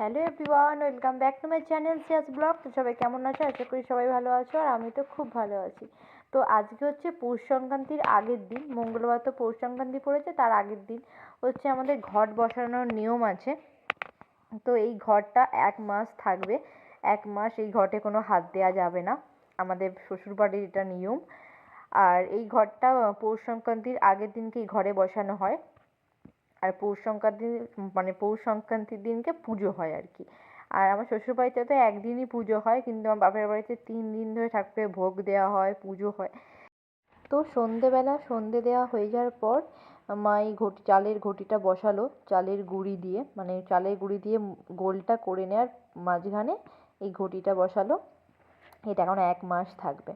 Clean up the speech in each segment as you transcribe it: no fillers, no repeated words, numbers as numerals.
Hello everyone, welcome back to my channel Siya's blog. তো সবাই কেমন আছো? আশা করি সবাই ভালো আছো, আর আমি তো খুব ভালো আছি। তো আজকে হচ্ছে পৌষ সংক্রান্তির আগের দিন, মঙ্গলবার তো পৌষ সংক্রান্তি পড়েছে, তার আগের দিন হচ্ছে আমাদের ঘট বসানোর নিয়ম আছে। তো এই ঘরটা 1 মাস থাকবে। 1 মাস এই ঘটে কোনো হাত দেওয়া যাবে না, আমাদের শ্বশুরবাড়ির এটা নিয়ম। আর এই ঘরটা পৌষ সংক্রান্তির আগের দিনকে এই ঘরে বসানো হয়। আর পৌষ সংক্রান্তির দিনকে পুজো হয় আর কি। আর আমার শ্বশুরবাড়িতে তো একদিনই পুজো হয়, কিন্তু আমার বাপের বাড়িতে 3 দিন ধরে ঠাকুরের ভোগ দেওয়া হয়, পুজো হয়। তো সন্ধেবেলা সন্ধে দেওয়া হয়ে যাওয়ার পর মা এই চালের ঘটিটা বসালো চালের গুঁড়ি দিয়ে, মানে চালের গুঁড়ি দিয়ে গোলটা করে নেওয়ার মাঝখানে এই ঘটিটা বসালো। এটা এখন 1 মাস থাকবে।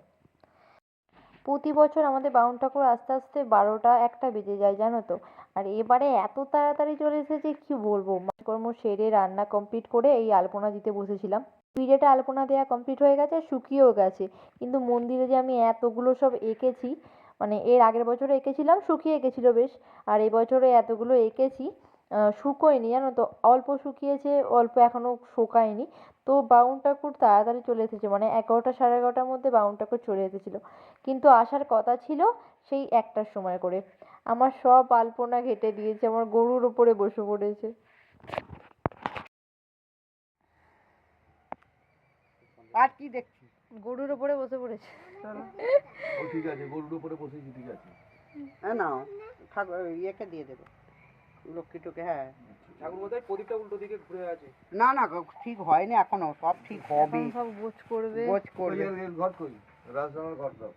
প্রতি বছর আমাদের বাউন ঠাকুর আস্তে আস্তে 12টা 1টা বেজে যায়, জানো তো। আর এবারে এত তাড়াতাড়ি চলে এসেছে কি বলবো। কাজকর্ম সেরে রান্না কমপ্লিট করে এই আলপনা দিতে বসেছিলাম। পিঠেটা আলপনা দেওয়া কমপ্লিট হয়ে গেছে, শুকিয়েও গেছে। কিন্তু মন্দিরে যে আমি এতগুলো সব এঁকেছি, মানে এর আগের বছরে এঁকেছিলাম, শুকিয়ে গেছিলো বেশ। আর এবছরে এতগুলো এঁকেছি, শুকোয়নি, জানো তো। অল্প শুকিয়েছে, অল্প এখনো শুকায়নি। তো বাউন ঠাকুর তাড়াতাড়ি চলে এসেছে, মানে 11টা 11:30টার মধ্যে বাউন ঠাকুর চলে এসেছিলো। কিন্তু আসার কথা ছিল সেই 1টার সময় করে। আমার সব আলপনা ঘেঁটে দিয়েছে, আমার গরুর ওপরে বসে পড়েছে। আর কি দেখছি? গরুর ওপরে বসে পড়েছে। ও ঠিক আছে, গরুর উপরে বসেছি, ঠিক আছে। হ্যাঁ নাও, ঠাকুর ইয়েকে দিয়ে দেবে, লক্ষ্মীটুকে। হ্যাঁ, ঠাকুর বোধহয় প্রদীপটা উল্টো দিকে ঘুরে আছে। না না, ঠিক হয়নি এখনো, সব ঠিক হবে। এখন সব গোছ করবে। গোছ করবে। ঘর কই? রাজধানীর ঘর দাও।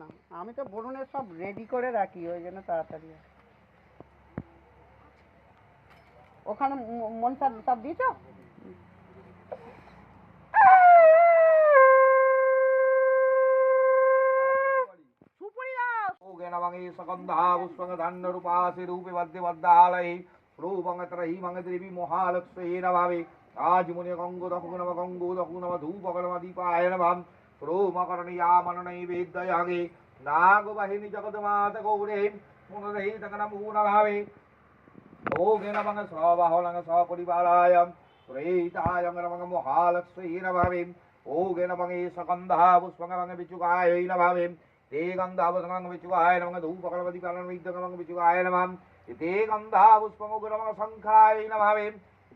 না, আমি তো বরুণের সব রেডি করে রাখি, ওই জন্য তাড়াতাড়ি। ওখানে মনসা সব দিয়েছ? আজ মুনি গঙ্গ দহু নম গঙ্গো দহু নম ধূপ গণম দীপায় নমঃ রোমকরণীয়া মননৈবেদ্যয়াগে নাগবাহিনী জগৎমাতা গৌরে মনোরহিতগণমূ নমামি ভোগেন নমঃ স্ববাহনং স্বপরিবারায় প্রেতায় নমঃ মহালক্ষ্মী নমঃ ভোগেন নমঃ সকন্ধা পুষ্পং বিচুকায় নমঃ ते गंधा पुष्पं विचुकाय नमः धूप गणपति कारणं विद्यं विचुकाय नमः ते गंधा पुष्पं गुणं शंखाय नमः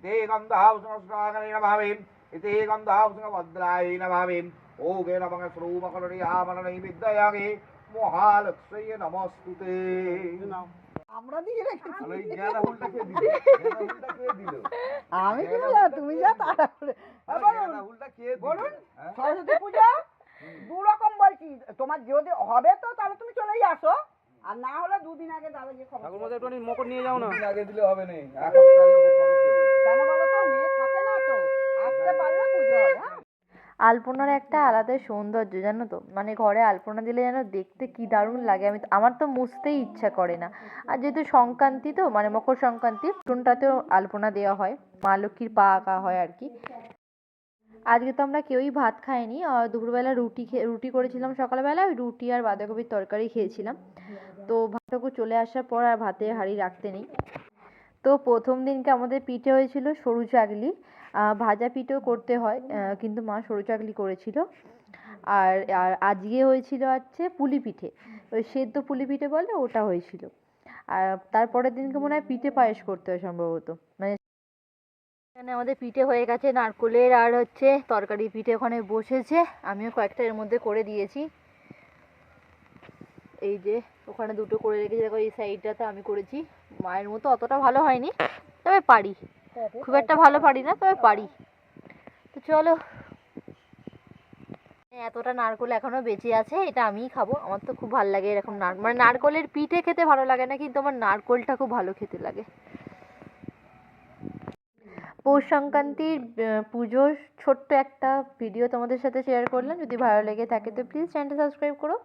ते गंधा पुष्पं सुरागणे नमः ते गंधा पुष्पं भद्राय नमः ओगे नमः श्रूमकरणीया मननैवेद्ययागे महालक्ष्मी नमस्ते। আমরা দিয়ে রেখেছি। আমি জ্ঞানা হুলটা কে দিল? জ্ঞানা হুলটা কে দিল? আমি কি জানি, তুমি যা তাড়াতাড়ি। জ্ঞানা হুলটা কে দিল? বলুন, সরস্বতী পূজা দু রকম বলছি। তোমার যদি হবে তো তাহলে তুমি চলেই আসো, আর না হলে 2 দিন আগে দাদা গিয়ে খবর। ঠাকুর মধ্যে একটু মকর নিয়ে যাও না। দিন আগে দিলে হবে না, এক সপ্তাহ আগে খবর দেবে। কেন বলো তো, মেয়ে থাকে না তো, আসতে পারলে পুজো হবে। হ্যাঁ, আলপনার একটা আলাদাই সৌন্দর্য, জানো তো। মানে ঘরে আলপনা দিলে যেন দেখতে কি দারুণ লাগে। আমার তো মুছতেই ইচ্ছা করে না। আর যেহেতু সংক্রান্তি, তো মানে মকর সংক্রান্তি, উঠোনটাতেও আলপনা দেওয়া হয়, মা লক্ষ্মীর পা আঁকা হয় আর কি। আজকে তো আমরা কেউই ভাত খাইনি। দুপুরবেলা রুটি করেছিলাম সকালবেলা, ওই রুটি আর বাঁধাকপির তরকারি খেয়েছিলাম। তো ভাতটুকু চলে আসার পর আর ভাতের হাঁড়ি রাখতে নেই। তো প্রথম দিনকে আমাদের পিঠে হয়েছিল সরু চাগলি। ভাজা পিঠেও করতে হয়, কিন্তু মা সরু চাগলি করেছিল। আর আর আজকে হয়েছিল হচ্ছে পুলি পিঠে, ওই সেদ্ধ পুলি পিঠে বলে, ওটা হয়েছিল। আর তারপরের দিনকে মনে হয় পিঠে পায়েস করতে হয় সম্ভবত। মানে এখানে আমাদের পিঠে হয়ে গেছে নারকোলের, আর হচ্ছে তরকারি পিঠে ওখানে বসেছে। আমিও কয়েকটা এর মধ্যে করে দিয়েছি। এই যে ওখানে দুটো করে রেখেছি, দেখো এই সাইডটাতে আমি করেছি। মায়ের মতো অতটা ভালো হয়নি, তবে পারি। খুব একটা ভালো পারি না, তবে পারি। তো চলো, এতটা নারকোল এখনো বেঁচে আছে, এটা আমিই খাবো। আমার তো খুব ভালো লাগে এরকম মানে নারকোলের পিঠে খেতে ভালো লাগে না, কিন্তু আমার নারকোলটা খুব ভালো খেতে লাগে। পৌষ সংক্রান্তির পুজোর ছোট্ট একটা ভিডিও তোমাদের সাথে শেয়ার করলাম। যদি ভালো লেগে থাকে তো প্লিজ চ্যানেলটা সাবস্ক্রাইব করো।